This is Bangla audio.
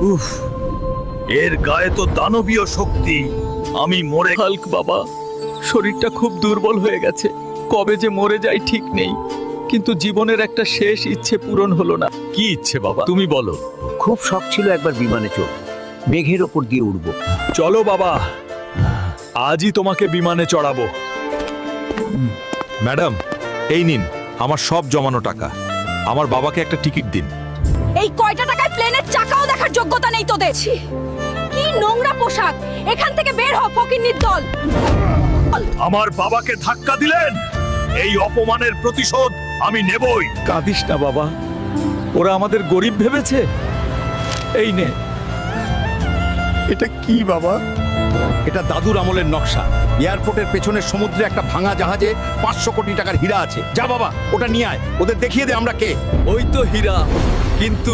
উফ, এর গায়ে তো দানবীয় শক্তি। আমি মরে হাল্ক বাবা, শরীরটা খুব দুর্বল হয়ে গেছে। কবে যে মরে যাই ঠিক নেই, কিন্তু জীবনের একটা শেষ ইচ্ছে পূরণ হলো না। কি ইচ্ছে বাবা, তুমি বলো। খুব শখ ছিল একবার বিমানে চড়ব, মেঘের ওপর দিয়ে উড়ব। চলো বাবা, আজই তোমাকে বিমানে চড়াবো। ম্যাডাম, এই নিন আমার সব জমানো টাকা। আমার বাবাকে একটা টিকিট দিন। এই কয়টা টাকায় প্লেনের চাকাও দেখার যোগ্যতা নেই তোদের। ছি, কি নোংরা পোশাক! এখান থেকে বের হ, ফকিন্নির দল! আমার বাবাকে ধাক্কা দিলেন, এই অপমানের প্রতিশোধ আমি নেবই। কাঁদিস না বাবা, ওরা আমাদের গরিব ভেবেছে। এই নে। এটা কি বাবা? এটা দাদুর আমলের নকশা। এয়ারপোর্টের পেছনের সমুদ্রে একটা ভাঙা জাহাজে 500 কোটি টাকার হীরা আছে। যা বাবা, ওটা নিয়ে আয়, ওদের দেখিয়ে দে আমরা কে। ওই তো হীরা, কিন্তু